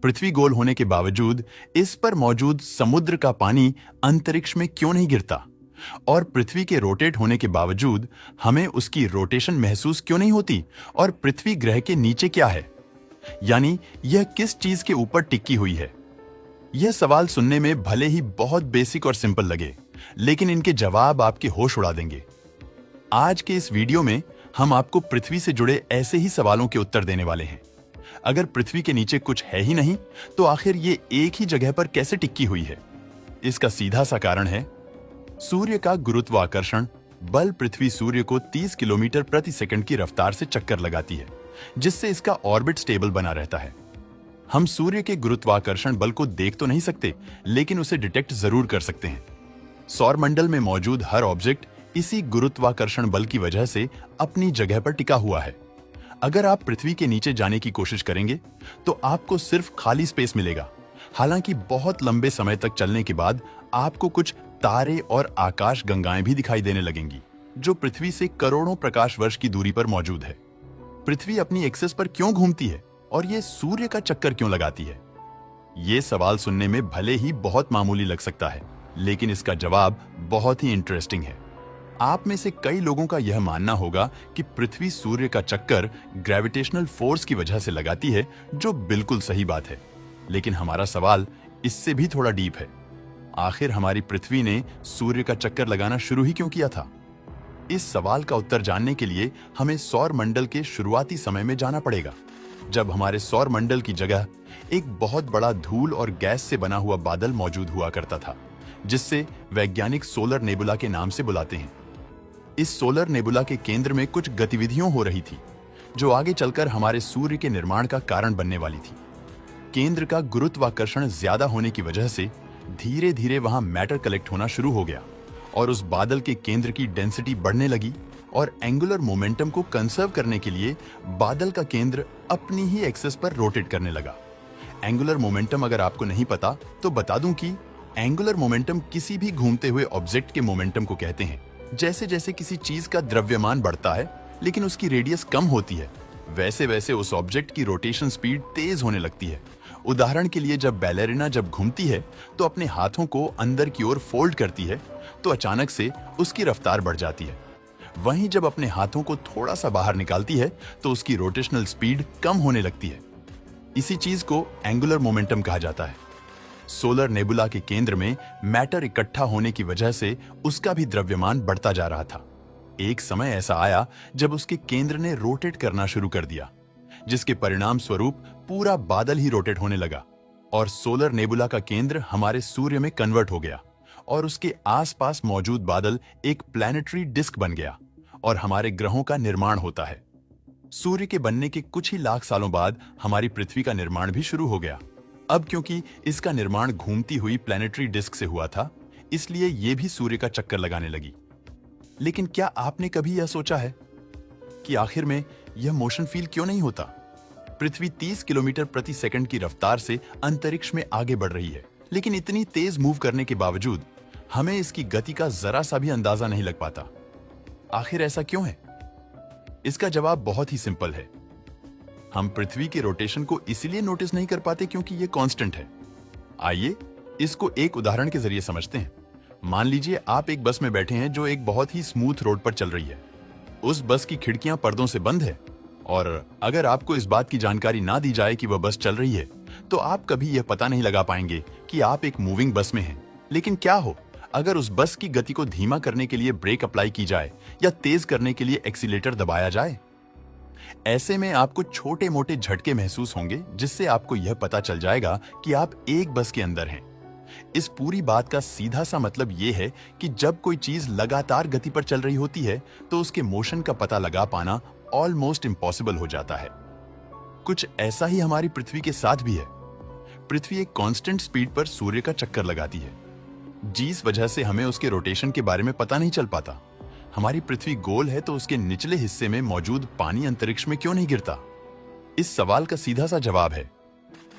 पृथ्वी गोल होने के बावजूद इस पर मौजूद समुद्र का पानी अंतरिक्ष में क्यों नहीं गिरता? और पृथ्वी के रोटेट होने के बावजूद हमें उसकी रोटेशन महसूस क्यों नहीं होती? और पृथ्वी ग्रह के नीचे क्या है? यानी यह किस चीज के ऊपर टिकी हुई है? यह सवाल सुनने में भले ही बहुत बेसिक और सिंपल लगे, लेकिन इनके जवाब आपके होश उड़ा देंगे। आज के इस वीडियो में हम आपको पृथ्वी से जुड़े ऐसे ही सवालों के उत्तर देने वाले हैं। अगर पृथ्वी के नीचे कुछ है ही नहीं, तो आखिर ये एक ही जगह पर कैसे टिकी हुई है? इसका सीधा सा कारण है सूर्य का गुरुत्वाकर्षण बल। पृथ्वी सूर्य को 30 किलोमीटर प्रति सेकंड की रफ्तार से चक्कर लगाती है, जिससे इसका ऑर्बिट स्टेबल बना रहता है। हम सूर्य के गुरुत्वाकर्षण बल को देख तो नहीं सकते, लेकिन उसे डिटेक्ट जरूर कर सकते हैं। सौरमंडल में मौजूद हर ऑब्जेक्ट इसी गुरुत्वाकर्षण बल की वजह से अपनी जगह पर टिका हुआ है। अगर आप पृथ्वी के नीचे जाने की कोशिश करेंगे, तो आपको सिर्फ खाली स्पेस मिलेगा। हालांकि बहुत लंबे समय तक चलने के बाद आपको कुछ तारे और आकाश गंगाएं भी दिखाई देने लगेंगी, जो पृथ्वी से करोड़ों प्रकाश वर्ष की दूरी पर मौजूद है। पृथ्वी अपनी एक्सिस पर क्यों घूमती है और ये सूर्य का चक्कर क्यों लगाती है? ये सवाल सुनने में भले ही बहुत मामूली लग सकता है, लेकिन इसका जवाब बहुत ही इंटरेस्टिंग है। आप में से कई लोगों का यह मानना होगा कि पृथ्वी सूर्य का चक्कर ग्रेविटेशनल फोर्स की वजह से लगाती है, जो बिल्कुल सही बात है। लेकिन हमारा सवाल इससे भी थोड़ा डीप है। आखिर हमारी पृथ्वी ने सूर्य का चक्कर लगाना शुरू ही क्यों किया था? इस सवाल का उत्तर जानने के लिए हमें सौर मंडल के शुरुआती समय में जाना पड़ेगा, जब हमारे सौर मंडल की जगह एक बहुत बड़ा धूल और गैस से बना हुआ बादल मौजूद हुआ करता था, जिससे वैज्ञानिक सोलर नेबुला के नाम से बुलाते हैं। इस सोलर नेबुला के केंद्र में कुछ गतिविधियां हो रही थी, जो आगे चलकर हमारे सूर्य के निर्माण का कारण बनने वाली थी। केंद्र का गुरुत्वाकर्षण ज्यादा होने की वजह से धीरे धीरे वहां मैटर कलेक्ट होना शुरू हो गया, और उस बादल के केंद्र की डेंसिटी बढ़ने लगी, और एंगुलर मोमेंटम को कंजर्व करने के लिए बादल का केंद्र अपनी ही एक्सिस पर रोटेट करने लगा। एंगुलर मोमेंटम अगर आपको नहीं पता तो बता दूं कि एंगुलर मोमेंटम किसी भी घूमते हुए ऑब्जेक्ट के मोमेंटम को कहते हैं। जैसे जैसे किसी चीज का द्रव्यमान बढ़ता है लेकिन उसकी रेडियस कम होती है, वैसे वैसे उस ऑब्जेक्ट की रोटेशन स्पीड तेज होने लगती है। उदाहरण के लिए, जब बैलेरिना जब घूमती है तो अपने हाथों को अंदर की ओर फोल्ड करती है, तो अचानक से उसकी रफ्तार बढ़ जाती है। वहीं जब अपने हाथों को थोड़ा सा बाहर निकालती है तो उसकी रोटेशनल स्पीड कम होने लगती है। इसी चीज को एंगुलर मोमेंटम कहा जाता है। सोलर नेबुला के केंद्र में मैटर इकट्ठा होने की वजह से उसका भी द्रव्यमान बढ़ता जा रहा था। एक समय ऐसा आया जब उसके केंद्र ने रोटेट करना शुरू कर दिया, जिसके परिणाम स्वरूप पूरा बादल ही रोटेट होने लगा, और सोलर नेबुला का केंद्र हमारे सूर्य में कन्वर्ट हो गया, और उसके आसपास मौजूद बादल एक प्लैनेटरी डिस्क बन गया, और हमारे ग्रहों का निर्माण होता है। सूर्य के बनने के कुछ ही लाख सालों बाद हमारी पृथ्वी का निर्माण भी शुरू हो गया। अब क्योंकि इसका निर्माण घूमती हुई प्लैनेटरी डिस्क से हुआ था, इसलिए यह भी सूर्य का चक्कर लगाने लगी। लेकिन क्या आपने कभी यह सोचा है कि आखिर में यह मोशन फील क्यों नहीं होता? पृथ्वी 30 किलोमीटर प्रति सेकंड की रफ्तार से अंतरिक्ष में आगे बढ़ रही है, लेकिन इतनी तेज मूव करने के बावजूद हमें इसकी गति का जरा सा भी अंदाजा नहीं लग पाता। आखिर ऐसा क्यों है? इसका जवाब बहुत ही सिंपल है। हम पृथ्वी के रोटेशन को इसलिए नोटिस नहीं कर पाते क्योंकि यह कांस्टेंट है। आइए इसको एक उदाहरण के जरिए समझते हैं। मान लीजिए आप एक बस में बैठे हैं जो एक बहुत ही स्मूथ रोड पर चल रही है। उस बस की खिड़कियां पर्दों से बंद है, और अगर आपको इस बात की जानकारी ना दी जाए कि वह बस चल रही है, तो आप कभी यह पता नहीं लगा पाएंगे कि आप एक मूविंग बस में हैं। लेकिन क्या हो अगर उस बस की गति को धीमा करने के लिए ब्रेक अप्लाई की जाए या तेज करने के लिए एक्सीलेटर दबाया जाए? ऐसे में आपको छोटे मोटे झटके महसूस होंगे, जिससे आपको यह पता चल जाएगा कि आप एक बस के अंदर हैं। इस पूरी बात का सीधा सा मतलब यह है कि जब कोई चीज लगातार गति पर चल रही होती है, तो उसके मोशन का पता लगा पाना ऑलमोस्ट इम्पॉसिबल हो जाता है। कुछ ऐसा ही हमारी पृथ्वी के साथ भी है। पृथ्वी एक कांस्टेंट स्पीड पर सूर्य का चक्कर लगाती है, जिस वजह से हमें उसके रोटेशन के बारे में पता नहीं चल पाता। हमारी पृथ्वी गोल है, तो उसके निचले हिस्से में मौजूद पानी अंतरिक्ष में क्यों नहीं गिरता? इस सवाल का सीधा सा जवाब है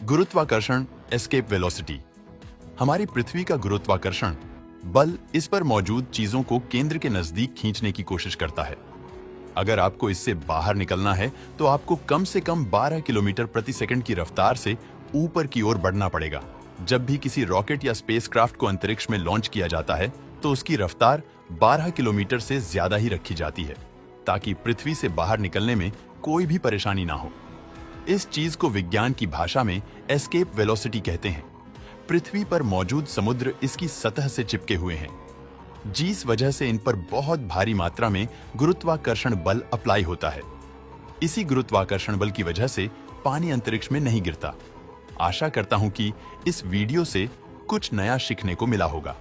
गुरुत्वाकर्षण एस्केप वेलोसिटी। हमारी पृथ्वी का गुरुत्वाकर्षण बल इस पर मौजूद चीजों को केंद्र के नजदीक खींचने की कोशिश करता है। अगर आपको इससे बाहर निकलना है तो आपको कम से कम 12 किलोमीटर प्रति सेकंड की रफ्तार से ऊपर की ओर बढ़ना पड़ेगा। जब भी किसी रॉकेट या स्पेसक्राफ्ट को अंतरिक्ष में लॉन्च किया जाता है तो उसकी रफ्तार 12 किलोमीटर से ज्यादा ही रखी जाती है, ताकि पृथ्वी से बाहर निकलने में कोई भी परेशानी ना हो। इस चीज को विज्ञान की भाषा में एस्केप वेलोसिटी कहते हैं। पृथ्वी पर मौजूद समुद्र इसकी सतह से चिपके हुए हैं, जिस वजह से इन पर बहुत भारी मात्रा में गुरुत्वाकर्षण बल अप्लाई होता है। इसी गुरुत्वाकर्षण बल की वजह से पानी अंतरिक्ष में नहीं गिरता। आशा करता हूं कि इस वीडियो से कुछ नया सीखने को मिला होगा।